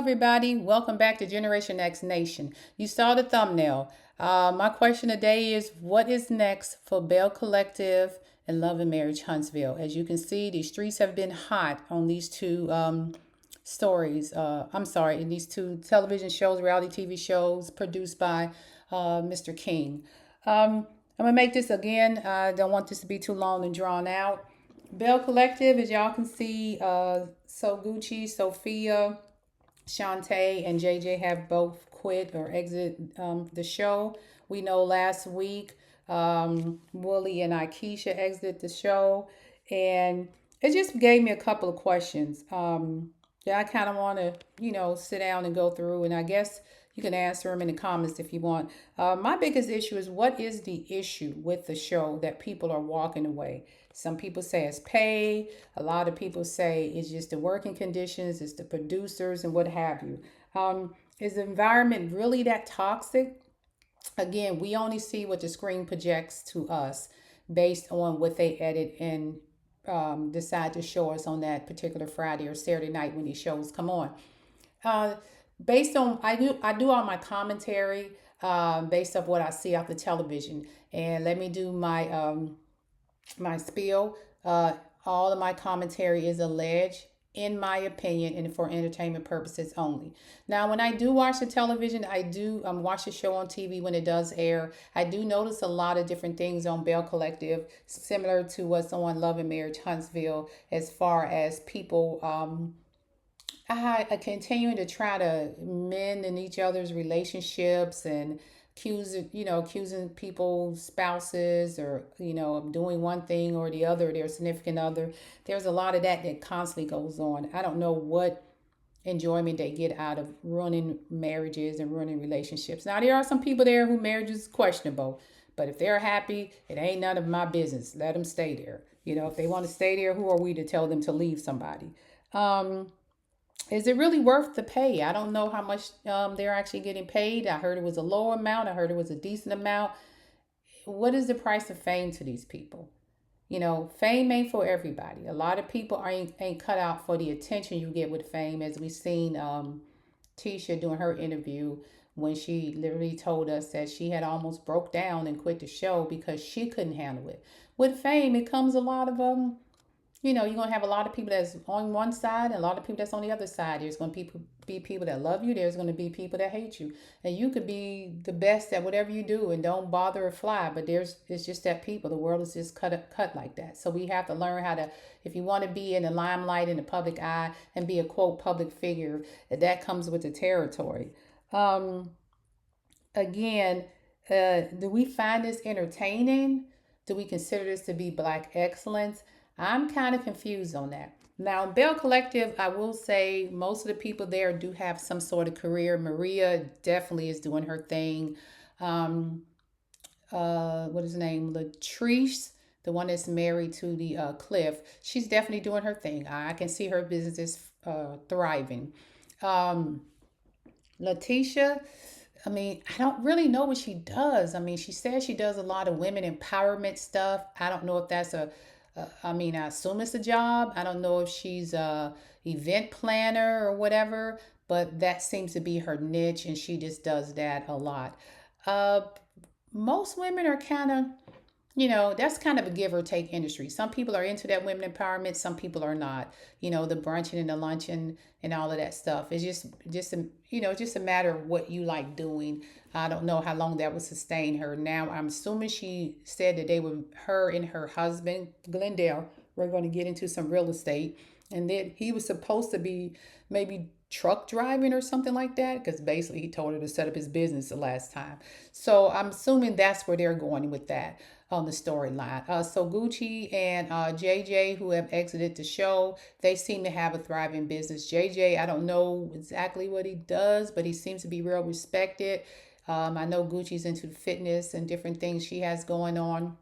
everybody. Welcome back to Generation X Nation. You saw the thumbnail. My question today is what is next for Belle Collective and Love and Marriage Huntsville? As you can see, the streets have been hot on these two stories. In these two television shows, reality TV shows produced by Mr. King. I'm going to make this again. I don't want this to be too long and drawn out. Belle Collective, as y'all can see, So Gucci, Sophia, Shantae and JJ have both quit or exit the show. We know last week Wooly and Akeisha exited the show, and it just gave me a couple of questions that I kind of want to, sit down and go through, and I guess you can answer them in the comments if you want. My biggest issue is what is the issue with the show that people are walking away? Some people say it's pay. A lot of people say it's just the working conditions, it's the producers, and what have you. Is the environment really that toxic? Again, we only see what the screen projects to us based on what they edit and decide to show us on that particular Friday or Saturday night when these shows come on. Uh, Based on I do all my commentary based off what I see off the television, and let me do my spiel. All of my commentary is alleged, in my opinion, and for entertainment purposes only. Now, when I do watch the television, I do watch the show on TV when it does air. I do notice a lot of different things on Belle Collective, similar to what's on Love and Marriage Huntsville, as far as people. I continuing to try to mend in each other's relationships and accusing people's spouses or, of doing one thing or the other, their significant other. There's a lot of that constantly goes on. I don't know what enjoyment they get out of ruining marriages and ruining relationships. Now, there are some people there who marriage is questionable, but if they're happy, it ain't none of my business. Let them stay there. If they want to stay there, who are we to tell them to leave somebody? Is it really worth the pay? I don't know how much they're actually getting paid. I heard it was a low amount. I heard it was a decent amount. What is the price of fame to these people? Fame ain't for everybody. A lot of people ain't cut out for the attention you get with fame, as we seen Tisha doing her interview when she literally told us that she had almost broke down and quit the show because she couldn't handle it. With fame, it comes a lot of you're going to have a lot of people that's on one side and a lot of people that's on the other side. There's going to be people that love you. There's going to be people that hate you. And you could be the best at whatever you do and don't bother or fly. But it's just that people. The world is just cut like that. So we have to learn how to, if you want to be in the limelight, in the public eye, and be a, quote, public figure, that comes with the territory. Again, do we find this entertaining? Do we consider this to be Black excellence? I'm kind of confused on that. Now, Belle Collective, I will say most of the people there do have some sort of career. Maria definitely is doing her thing. What is her name? Latrice, the one that's married to the Cliff. She's definitely doing her thing. I can see her business thriving. Um, Letitia, I don't really know what she does. She says she does a lot of women empowerment stuff. I don't know if that's I assume it's a job. I don't know if she's a event planner or whatever, but that seems to be her niche, and she just does that a lot. Uh, Most women are kind of, that's kind of a give or take industry. Some people are into that women empowerment. Some people are not. The brunching and the luncheon and all of that stuff. It's just a matter of what you like doing. I don't know how long that would sustain her. Now, I'm assuming she said that her and her husband, Glendale, were going to get into some real estate. And then he was supposed to be maybe truck driving or something like that, because basically he told her to set up his business the last time. So I'm assuming that's where they're going with that on the storyline. So Gucci and JJ, who have exited the show, they seem to have a thriving business. JJ, I don't know exactly what he does, but he seems to be real respected. I know Gucci's into fitness and different things she has going on.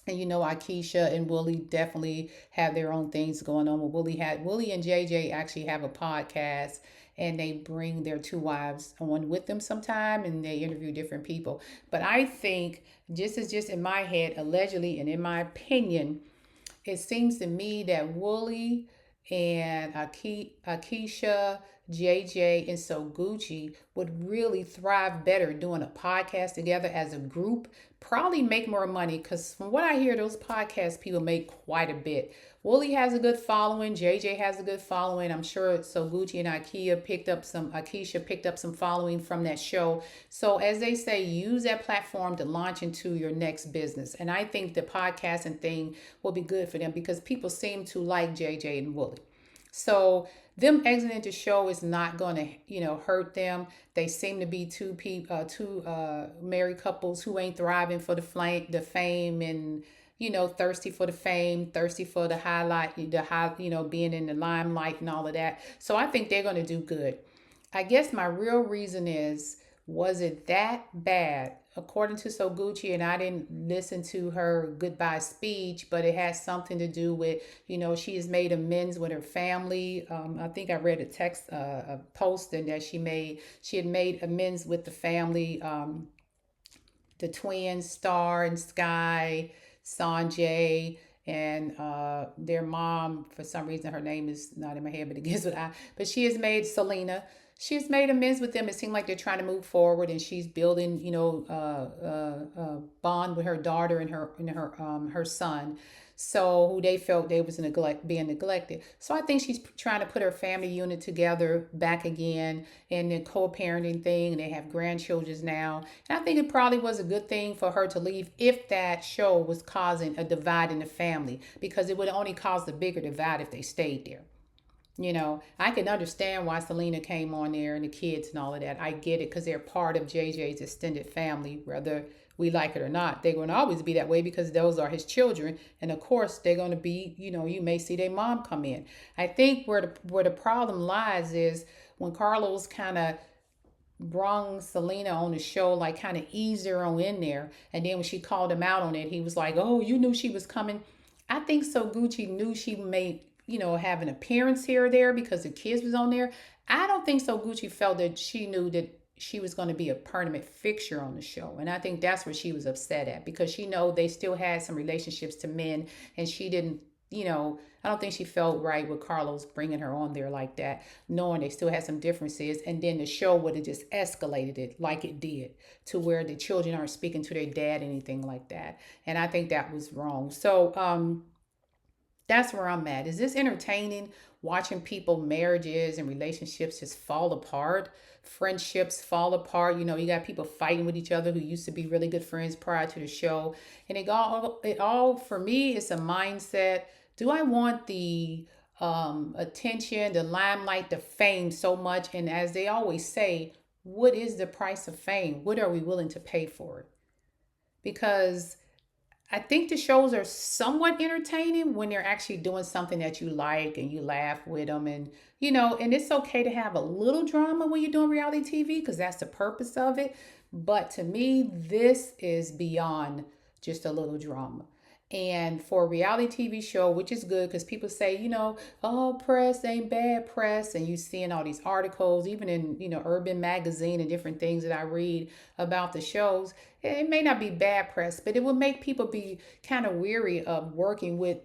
And Akeisha and Willie definitely have their own things going on. Willie and JJ actually have a podcast, and they bring their two wives on with them sometime, and they interview different people. But I think, just in my head, allegedly, and in my opinion, it seems to me that Willie and Akeisha JJ and So Gucci would really thrive better doing a podcast together as a group, probably make more money because from what I hear, those podcast people make quite a bit. Wooly has a good following, JJ has a good following. I'm sure So Gucci and Akeisha picked up some following from that show. So as they say, use that platform to launch into your next business. And I think the podcasting thing will be good for them because people seem to like JJ and Wooly. So them exiting the show is not going to, hurt them. They seem to be two married couples who ain't thriving for the fame, and thirsty for the fame, thirsty for the highlight, being in the limelight and all of that. So I think they're going to do good. I guess my real reason is, was it that bad? According to So Gucci, and I didn't listen to her goodbye speech, but it has something to do with, she has made amends with her family. I think I read a post and that she had made amends with the family, the twins, Star and Sky, Sanjay, and their mom. For some reason, her name is not in my head, but it gives with I. But she has made Selena. She's made amends with them. It seems like they're trying to move forward, and she's building, bond with her daughter and her son. So who they felt they was being neglected. So I think she's trying to put her family unit together back again, and the co-parenting thing. And they have grandchildren now. And I think it probably was a good thing for her to leave if that show was causing a divide in the family, because it would only cause the bigger divide if they stayed there. I can understand why Selena came on there and the kids and all of that. I get it because they're part of JJ's extended family, whether we like it or not. They're going to always be that way because those are his children. And of course, they're going to be, you may see their mom come in. I think where the problem lies is when Carlos kind of brung Selena on the show, like kind of eased her on in there. And then when she called him out on it, he was like, oh, you knew she was coming. I think So Gucci knew she may, have an appearance here or there because the kids was on there. I don't think So Gucci felt that she knew that she was going to be a permanent fixture on the show. And I think that's where she was upset at, because she know they still had some relationships to men, and she didn't, I don't think she felt right with Carlos bringing her on there like that, knowing they still had some differences. And then the show would have just escalated it like it did, to where the children aren't speaking to their dad, anything like that. And I think that was wrong. So, that's where I'm at. Is this entertaining, watching people, marriages and relationships just fall apart, friendships fall apart? You got people fighting with each other who used to be really good friends prior to the show. And it all for me, it's a mindset. Do I want the attention, the limelight, the fame so much? And as they always say, what is the price of fame? What are we willing to pay for it? Because I think the shows are somewhat entertaining when they're actually doing something that you like and you laugh with them. And, and it's okay to have a little drama when you're doing reality TV because that's the purpose of it. But to me, this is beyond just a little drama. And for a reality TV show, which is good because people say, oh, press ain't bad press. And you seeing all these articles, even in, Urban Magazine and different things that I read about the shows. It may not be bad press, but it will make people be kind of weary of working with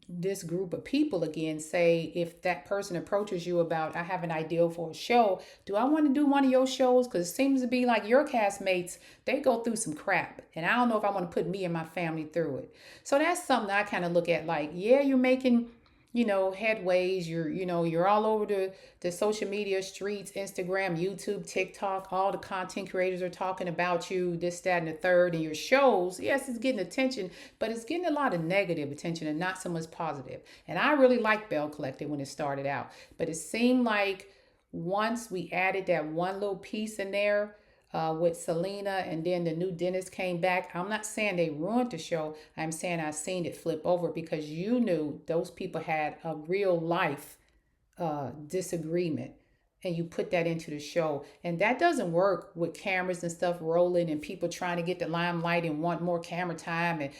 this group of people again. Say if that person approaches you about, I have an idea for a show, do I want to do one of your shows? Because it seems to be like your castmates, they go through some crap, and I don't know if I want to put me and my family through it. So that's something I kind of look at like, yeah, you're making headways. You're all over the social media streets, Instagram, YouTube, TikTok. All the content creators are talking about you, this, that, and the third. And your shows, yes, it's getting attention, but it's getting a lot of negative attention and not so much positive. And I really liked Belle Collective when it started out, but it seemed like once we added that one little piece in there, with Selena, and then the new dentist came back. I'm not saying they ruined the show. I'm saying I've seen it flip over because you knew those people had a real life disagreement, and you put that into the show. And that doesn't work with cameras and stuff rolling and people trying to get the limelight and want more camera time and,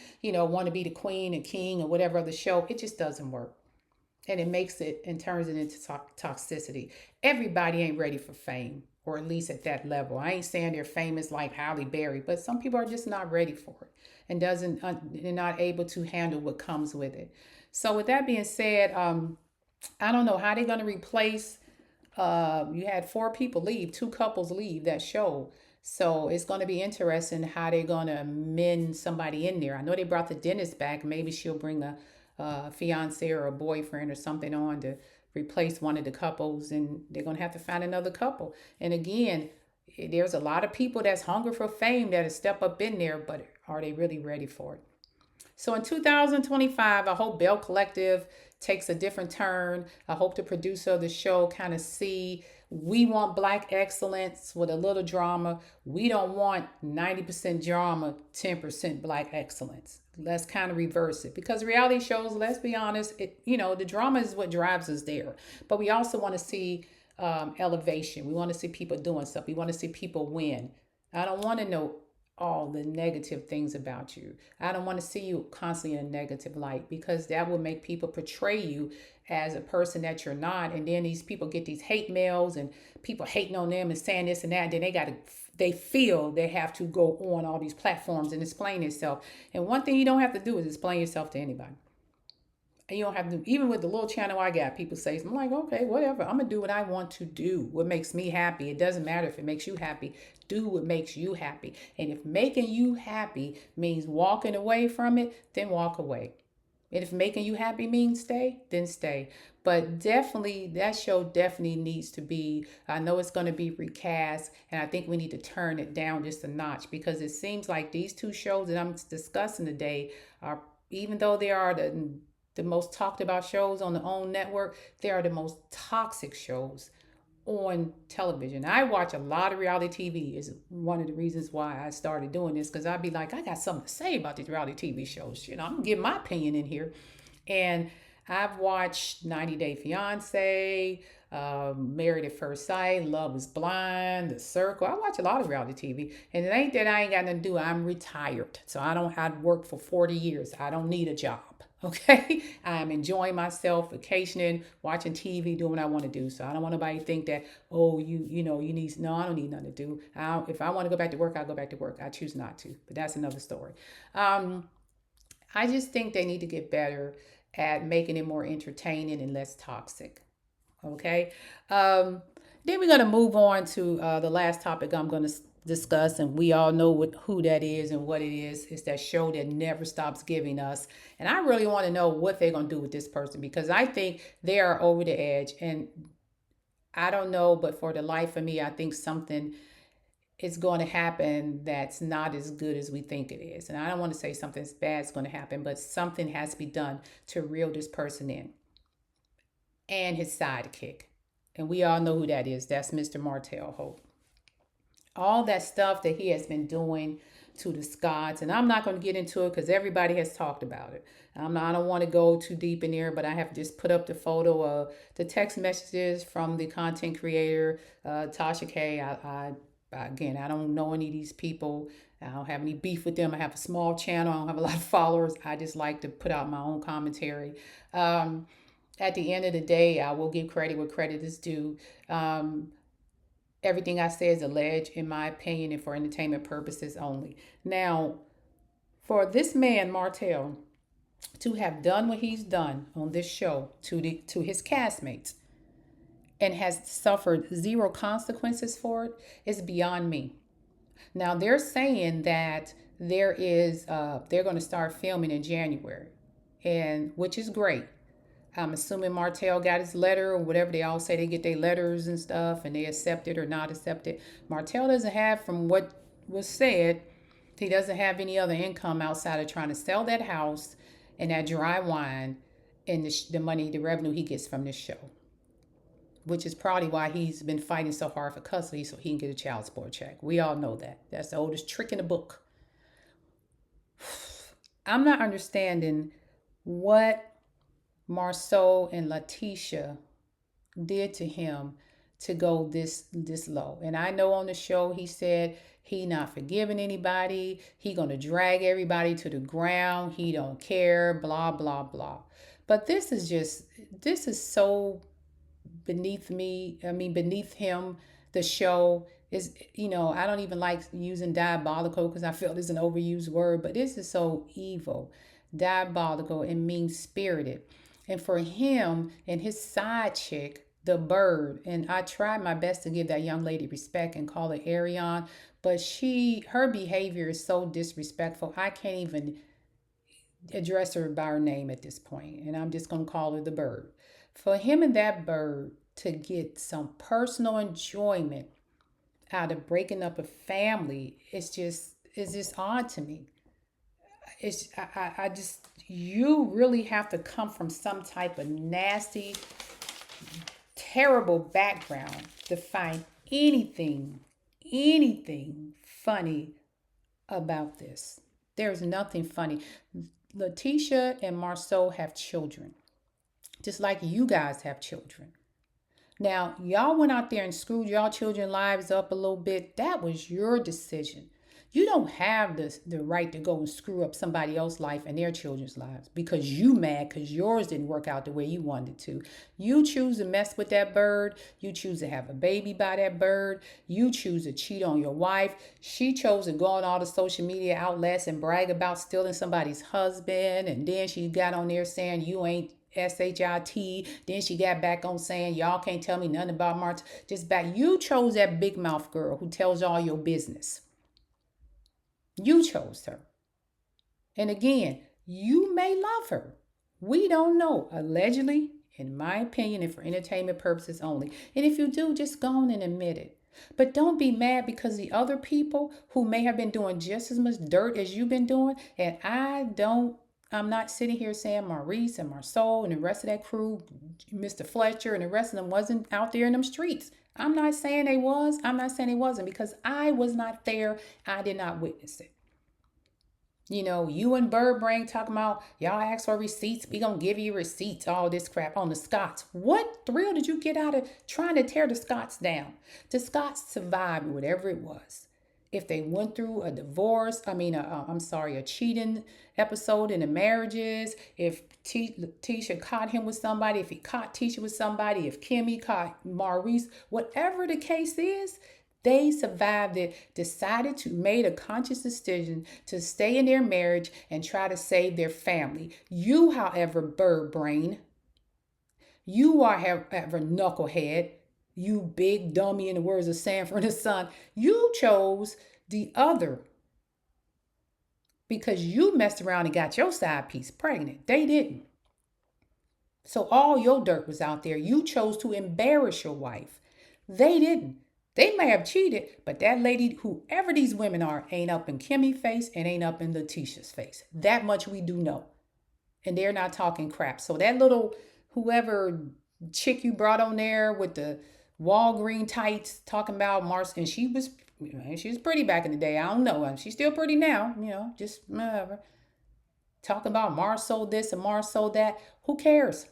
want to be the queen and king or whatever other show. It just doesn't work. And it makes it and turns it into toxicity. Everybody ain't ready for fame, or at least at that level. I ain't saying they're famous like Halle Berry, but some people are just not ready for it and they're not able to handle what comes with it. So with that being said, I don't know how they're going to replace You had four people leave, two couples leave that show. So it's going to be interesting how they're going to mend somebody in there. I know they brought the dentist back. Maybe she'll bring a fiance or a boyfriend or something on to replace one of the couples, and they're going to have to find another couple. And again, there's a lot of people that's hungry for fame that'll step up in there, but are they really ready for it? So in 2025, I hope Bell Collective takes a different turn. I hope the producer of the show kind of see we want black excellence with a little drama. We don't want 90% drama, 10% black excellence. Let's kind of reverse it because reality shows, let's be honest, the drama is what drives us there. But we also want to see elevation. We want to see people doing stuff. We want to see people win. I don't want to know all the negative things about you. I don't want to see you constantly in a negative light because that will make people portray you as a person that you're not. And then these people get these hate mails and people hating on them and saying this and that. And then they feel they have to go on all these platforms and explain themselves. And one thing you don't have to do is explain yourself to anybody. And you don't have to, even with the little channel I got, people say, I'm like, okay, whatever. I'm going to do what I want to do, what makes me happy. It doesn't matter if it makes you happy. Do what makes you happy. And if making you happy means walking away from it, then walk away. And if making you happy means stay, then stay. But definitely, that show definitely needs to be, I know it's going to be recast, and I think we need to turn it down just a notch because it seems like these two shows that I'm discussing today are, even though they are the most talked about shows on the OWN network, they are the most toxic shows on television. I watch a lot of reality TV is one of the reasons why I started doing this because I'd be like, I got something to say about these reality TV shows. I'm gonna give my opinion in here. And I've watched 90 Day Fiance, Married at First Sight, Love is Blind, The Circle. I watch a lot of reality TV. And it ain't that I ain't got nothing to do. I'm retired. So I've worked for 40 years. I don't need a job. Okay, I'm enjoying myself, vacationing, watching TV, doing what I want to do. So I don't want nobody to think that, oh, you need. No, I don't need nothing to do. If I want to go back to work, I'll go back to work. I choose not to, but that's another story. I just think they need to get better at making it more entertaining and less toxic. Okay. Then we're gonna move on to the last topic I'm gonna discuss, and we all know who that is and what it is. It's that show that never stops giving us, and I really want to know what they're gonna do with this person because I think they are over the edge, and I don't know, but for the life of me, I think something is going to happen that's not as good as we think it is. And I don't want to say something bad is going to happen, but something has to be done to reel this person in and his sidekick. And we all know who that is. That's Mr. Martell Hope. All that stuff that he has been doing to the Scots, and I'm not going to get into it because everybody has talked about it. I don't want to go too deep in there, but I have just put up the photo of the text messages from the content creator, Tasha K. Again, I don't know any of these people. I don't have any beef with them. I have a small channel. I don't have a lot of followers. I just like to put out my own commentary. At the end of the day, I will give credit where credit is due. Everything I say is alleged, in my opinion, and for entertainment purposes only. Now, for this man, Martell, to have done what he's done on this show to his castmates and has suffered zero consequences for it is beyond me. Now they're saying that they're going to start filming in January, and which is great. I'm assuming Martell got his letter or whatever they all say they get their letters and stuff and they accept it or not accept it. Martell doesn't have, from what was said, he doesn't have any other income outside of trying to sell that house and that dry wine and the money, the revenue he gets from this show, which is probably why he's been fighting so hard for custody so he can get a child support check. We all know that. That's the oldest trick in the book. I'm not understanding what Marceau and Letitia did to him to go this low. And I know on the show he said he not forgiving anybody. He gonna drag everybody to the ground. He don't care, blah, blah, blah. But this is so beneath me. I mean, beneath him. The show is, I don't even like using diabolical because I feel it's an overused word, but this is so evil, diabolical, and mean-spirited. And for him and his side chick, the bird. And I tried my best to give that young lady respect and call her Arion, but her behavior is so disrespectful. I can't even address her by her name at this point, and I'm just going to call her the bird. For him and that bird to get some personal enjoyment out of breaking up a family, it's just odd to me. I just, you really have to come from some type of nasty, terrible background to find anything funny about this. There's nothing funny. Letitia and Marceau have children, just like you guys have children. Now, y'all went out there and screwed y'all children's lives up a little bit. That was your decision. You don't have the right to go and screw up somebody else's life and their children's lives because you mad because yours didn't work out the way you wanted to. You choose to mess with that bird. You choose to have a baby by that bird. You choose to cheat on your wife. She chose to go on all the social media outlets and brag about stealing somebody's husband. And then she got on there saying you ain't SHIT. Then she got back on saying y'all can't tell me nothing about March. Just back. You chose that big mouth girl who tells all your business. You chose her. And again, you may love her. We don't know. Allegedly, in my opinion, and for entertainment purposes only. And if you do, just go on and admit it. But don't be mad because the other people who may have been doing just as much dirt as you've been doing, and I'm not sitting here saying Maurice and Marceau and the rest of that crew, Mr. Fletcher and the rest of them wasn't out there in them streets. I'm not saying they was. I'm not saying they wasn't because I was not there. I did not witness it. You know, you and Bird Brain talking about y'all ask for receipts. We gonna give you receipts. All this crap on the Scots. What thrill did you get out of trying to tear the Scots down? The Scots survived whatever it was. If they went through a divorce, a cheating episode in the marriages, if Tisha caught him with somebody, if he caught Tisha with somebody, if Kimmy caught Maurice, whatever the case is, they survived it, decided to made a conscious decision to stay in their marriage and try to save their family. You, however, bird brain, you are, however, knucklehead, you big dummy, in the words of Sanford and Son, you chose the other because you messed around and got your side piece pregnant. They didn't. So all your dirt was out there. You chose to embarrass your wife. They didn't. They may have cheated, but that lady, whoever these women are, ain't up in Kimmy's face and ain't up in Letitia's face. That much we do know. And they're not talking crap. So that little, whoever chick you brought on there with the Walgreen tights talking about Mars, and she was pretty back in the day. I don't know. She's still pretty now, just whatever. Talking about Marceau this and Marceau that. Who cares?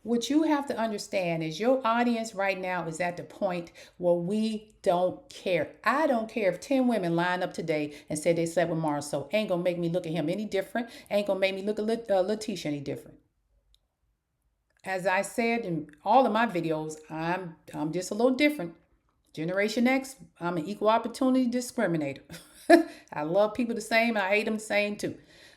What you have to understand is your audience right now is at the point where we don't care. I don't care if 10 women line up today and say they slept with Marceau. Ain't gonna make me look at him any different. Ain't gonna make me look at Letitia any different. As I said in all of my videos, I'm just a little different. Generation X, I'm an equal opportunity discriminator. I love people the same. I hate them the same too.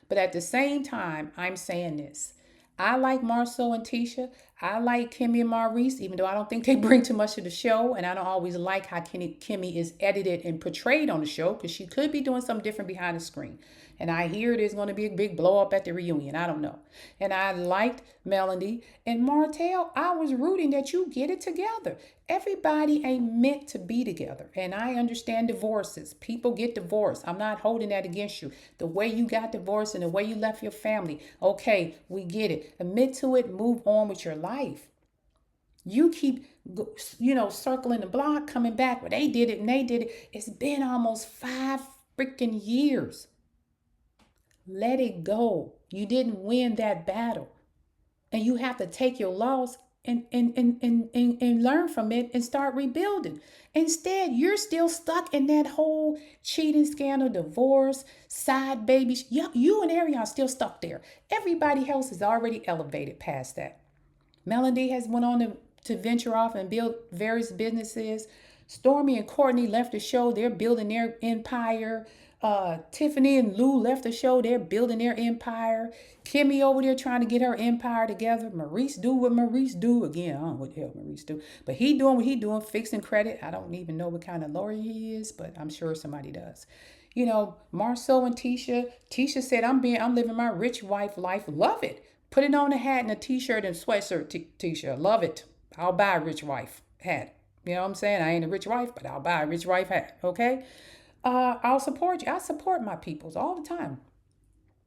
But at the same time, I'm saying this. I like Marceau and Tisha. I like Kimmy and Maurice, even though I don't think they bring too much to the show. And I don't always like how Kimmy is edited and portrayed on the show because she could be doing something different behind the screen. And I hear there's going to be a big blow up at the reunion. I don't know. And I liked Melanie and Martell. I was rooting that you get it together. Everybody ain't meant to be together. And I understand divorces. People get divorced. I'm not holding that against you. The way you got divorced and the way you left your family. Okay, we get it. Admit to it. Move on with your life. You keep, circling the block, coming back. Well, they did it and they did it. It's been almost 5 freaking years. Let it go. You didn't win that battle. And you have to take your loss and learn from it and start rebuilding. Instead, you're still stuck in that whole cheating scandal, divorce, side babies. You and Ariana are still stuck there. Everybody else is already elevated past that. Melody has went on to venture off and build various businesses. Stormy and Courtney left the show. They're building their empire. Tiffany and Lou left the show. They're building their empire. Kimmy over there trying to get her empire together. Maurice do what Maurice do. Again, I don't know what the hell Maurice do. But he doing what he doing, fixing credit. I don't even know what kind of lawyer he is, but I'm sure somebody does. You know, Marceau and Tisha. Tisha said, I'm living my rich wife life. Love it. Put it on a hat and a t-shirt and sweatshirt, Tisha. Love it. I'll buy a rich wife hat. You know what I'm saying? I ain't a rich wife, but I'll buy a rich wife hat. Okay? I'll support you. I support my peoples all the time.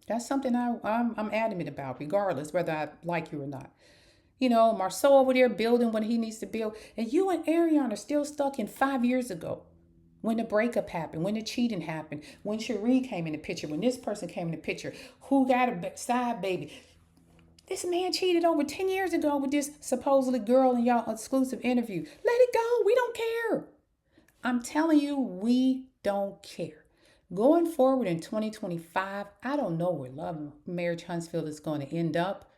That's something I'm adamant about, regardless whether I like you or not. You know, Marceau over there building what he needs to build, and you and Ariana are still stuck in 5 years ago, when the breakup happened, when the cheating happened, when Cherie came in the picture, when this person came in the picture, who got a side baby. This man cheated over 10 years ago with this supposedly girl in y'all exclusive interview. Let it go. We don't care. I'm telling you, we don't care. Going forward in 2025, I don't know where Love and Marriage Huntsville is going to end up.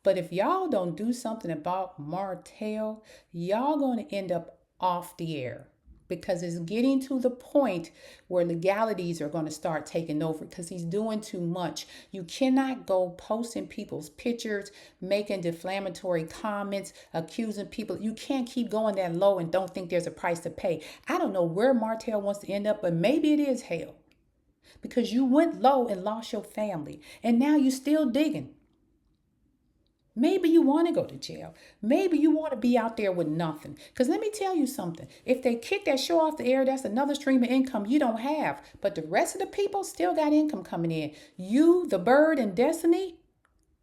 But if y'all don't do something about Martell, y'all going to end up off the air, because it's getting to the point where legalities are going to start taking over because he's doing too much. You cannot go posting people's pictures, making defamatory comments, accusing people. You can't keep going that low and don't think there's a price to pay. I don't know where Martell wants to end up, but maybe it is hell, because you went low and lost your family, and now you're still digging. Maybe you want to go to jail. Maybe you want to be out there with nothing. Because let me tell you something. If they kick that show off the air, that's another stream of income you don't have. But the rest of the people still got income coming in. You, the bird, and Destiny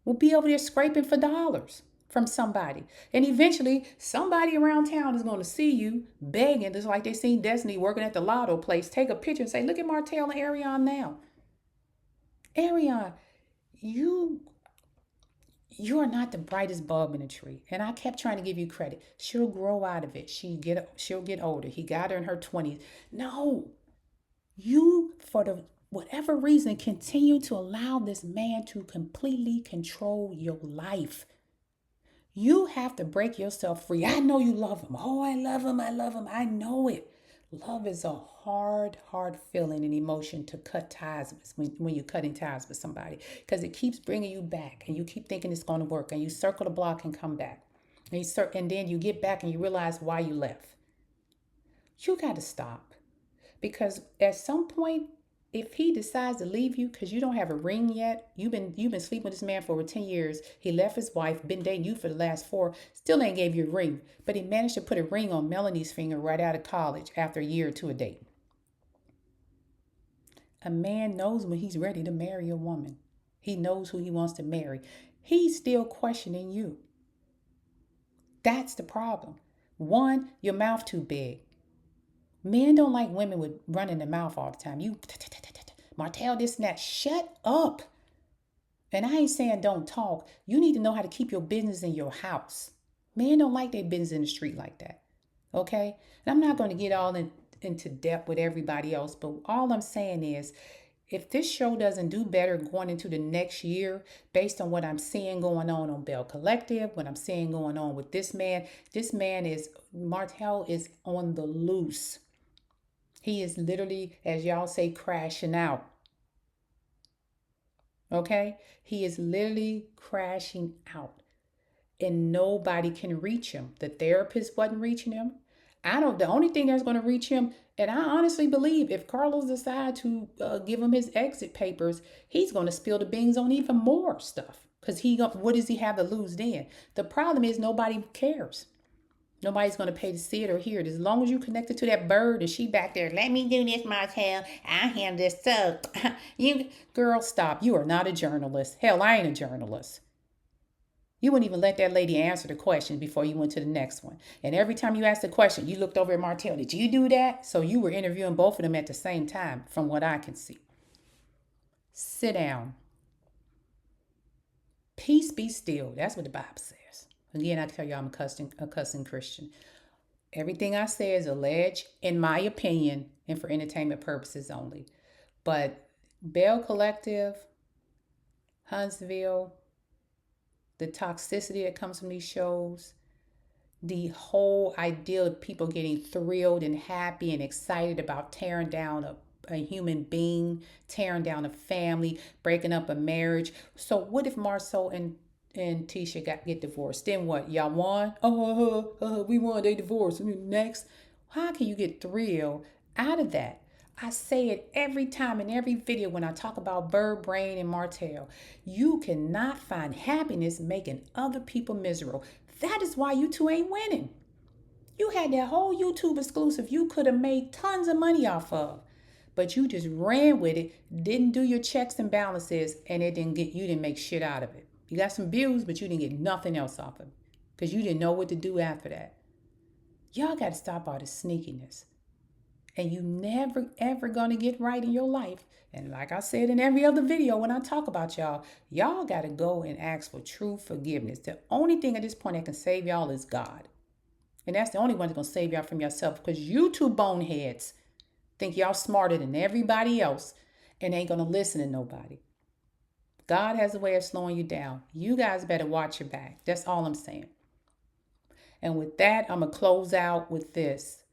will be over there scraping for dollars from somebody. And eventually, somebody around town is going to see you begging, just like they seen Destiny working at the lotto place, take a picture and say, look at Martell and Ariane now. Ariane, you are not the brightest bulb in the tree. And I kept trying to give you credit. She'll grow out of it. She'll get older. He got her in her 20s. No. You, for the whatever reason, continue to allow this man to completely control your life. You have to break yourself free. I know you love him. Oh, I love him. I love him. I know it. Love is a hard feeling and emotion to cut ties with when you're cutting ties with somebody, because it keeps bringing you back and you keep thinking it's going to work, and you circle the block and come back. And then you get back and you realize why you left. You got to stop, because at some point, if he decides to leave you because you don't have a ring yet, you've been sleeping with this man for over 10 years. He left his wife, been dating you for the last 4, still ain't gave you a ring. But he managed to put a ring on Melanie's finger right out of college after a year or two of dating. A man knows when he's ready to marry a woman. He knows who he wants to marry. He's still questioning you. That's the problem. One, your mouth too big. Men don't like women with running their mouth all the time. You, Martell, this and that. Shut up. And I ain't saying don't talk. You need to know how to keep your business in your house. Men don't like their business in the street like that. Okay? And I'm not going to get all into depth with everybody else, but all I'm saying is, if this show doesn't do better going into the next year, based on what I'm seeing going on Belle Collective, what I'm seeing going on with this man Martell is on the loose. He is literally, as y'all say, crashing out. Okay? He is literally crashing out. And nobody can reach him. The therapist wasn't reaching him. The only thing that's going to reach him, and I honestly believe if Carlos decides to give him his exit papers, he's going to spill the beans on even more stuff. Because what does he have to lose then? The problem is nobody cares. Nobody's going to pay to see it or hear it. As long as you connected to that bird and she back there, let me do this, Martell. I handle this stuff. Girl, stop. You are not a journalist. Hell, I ain't a journalist. You wouldn't even let that lady answer the question before you went to the next one. And every time you asked a question, you looked over at Martell. Did you do that? So you were interviewing both of them at the same time, from what I can see. Sit down. Peace be still. That's what the Bible says. Again, I tell you, I'm a cussing Christian. Everything I say is alleged, in my opinion, and for entertainment purposes only. But Belle Collective, Huntsville, the toxicity that comes from these shows, the whole idea of people getting thrilled and happy and excited about tearing down a a human being, tearing down a family, breaking up a marriage. So what if Marceau and Tisha get divorced? Then what? Y'all won? We won. They divorced. Next, how can you get thrill out of that? I say it every time in every video when I talk about Bird Brain and Martell. You cannot find happiness making other people miserable. That is why you two ain't winning. You had that whole YouTube exclusive you could have made tons of money off of. But you just ran with it, didn't do your checks and balances, and you didn't make shit out of it. You got some views, but you didn't get nothing else off of it. Because you didn't know what to do after that. Y'all got to stop all the sneakiness. And you never ever gonna get right in your life. And like I said in every other video when I talk about y'all got to go and ask for true forgiveness. The only thing at this point that can save y'all is God. And that's the only one that's going to save y'all from yourself, because you two boneheads think y'all smarter than everybody else and ain't going to listen to nobody. God has a way of slowing you down. You guys better watch your back. That's all I'm saying. And with that, I'm going to close out with this.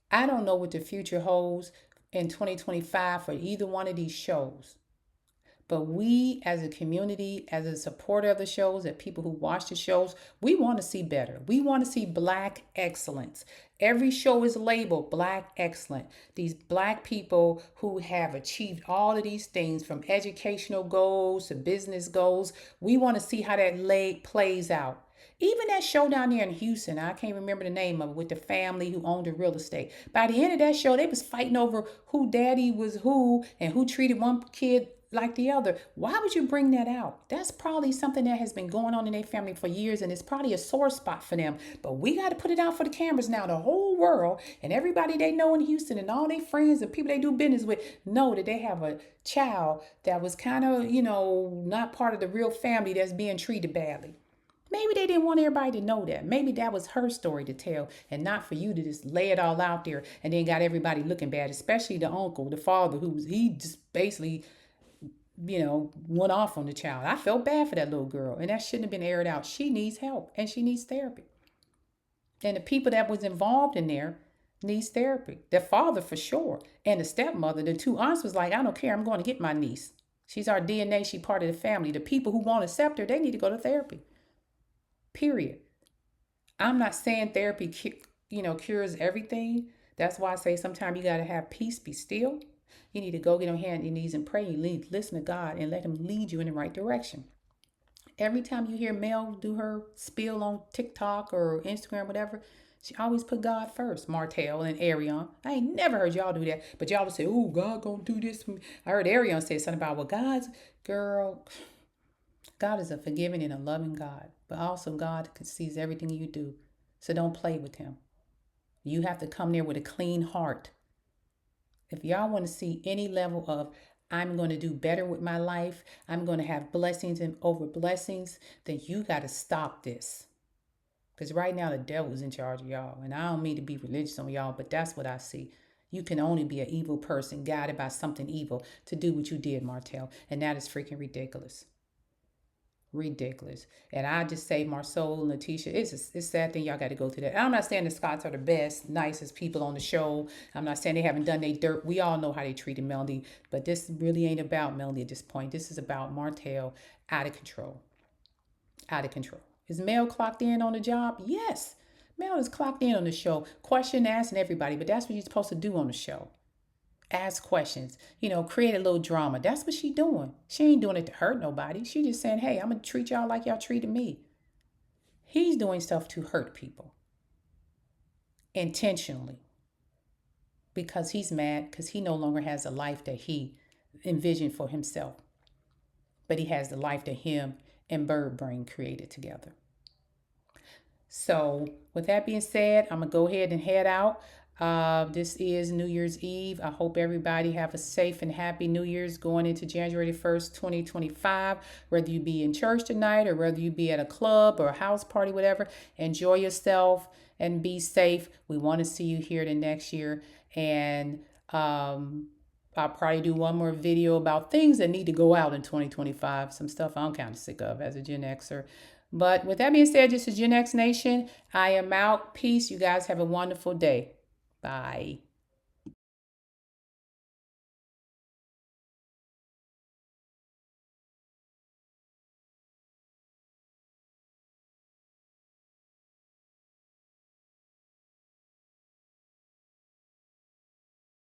I don't know what the future holds in 2025 for either one of these shows. But we as a community, as a supporter of the shows, as people who watch the shows, we want to see better. We want to see Black excellence. Every show is labeled Black excellent. These Black people who have achieved all of these things, from educational goals to business goals. We want to see how that plays out. Even that show down there in Houston, I can't remember the name of it, with the family who owned the real estate. By the end of that show, they was fighting over who daddy was who and who treated one kid like the other. Why would you bring that out? That's probably something that has been going on in their family for years, and it's probably a sore spot for them. But we got to put it out for the cameras now. The whole world and everybody they know in Houston and all their friends and people they do business with know that they have a child that was kind of, not part of the real family, that's being treated badly. Maybe they didn't want everybody to know that. Maybe that was her story to tell, and not for you to just lay it all out there and then got everybody looking bad, especially the uncle, the father, he just basically went off on the child. I felt bad for that little girl, and that shouldn't have been aired out. She needs help, and she needs therapy. And the people that was involved in there needs therapy. The father for sure, and the stepmother, the two aunts was like, I don't care, I'm going to get my niece. She's our DNA, she's part of the family. The people who won't accept her, they need to go to therapy. Period. I'm not saying therapy, cures everything. That's why I say sometimes you got to have peace, be still. You need to go get on your hands and knees and pray. You listen to God and let him lead you in the right direction. Every time you hear Mel do her spiel on TikTok or Instagram, whatever, she always put God first. Martell and Arion. I ain't never heard y'all do that. But y'all would say, oh, God gonna do this for me. I heard Arion say something about, well, God is a forgiving and a loving God. But also God sees everything you do. So don't play with him. You have to come there with a clean heart. If y'all want to see any level of, I'm going to do better with my life, I'm going to have blessings and over blessings, then you got to stop this. Because right now the devil is in charge of y'all. And I don't mean to be religious on y'all, but that's what I see. You can only be an evil person guided by something evil to do what you did, Martell. And that is freaking ridiculous. Ridiculous. And I just say, Marceau and Letitia, it's a sad thing y'all got to go through that. And I'm not saying the Scotts are the best, nicest people on the show. I'm not saying they haven't done their dirt. We all know how they treated Melody, but this really ain't about Melody at this point. This is about Martell out of control. Out of control. Is Mel clocked in on the job? Yes. Mel is clocked in on the show. Question asking everybody, but that's what you're supposed to do on the show. Ask questions, create a little drama. That's what she doing. She ain't doing it to hurt nobody. She just saying, hey, I'm going to treat y'all like y'all treated me. He's doing stuff to hurt people intentionally because he's mad because he no longer has a life that he envisioned for himself. But he has the life that him and Bird Brain created together. So with that being said, I'm going to go ahead and head out. This is New Year's Eve. I hope everybody have a safe and happy New Year's going into January 1st, 2025. Whether you be in church tonight or whether you be at a club or a house party, whatever, enjoy yourself and be safe. We want to see you here the next year. And I'll probably do one more video about things that need to go out in 2025. Some stuff I'm kind of sick of as a Gen Xer. But with that being said, this is Gen X Nation. I am out. Peace. You guys have a wonderful day. Bye.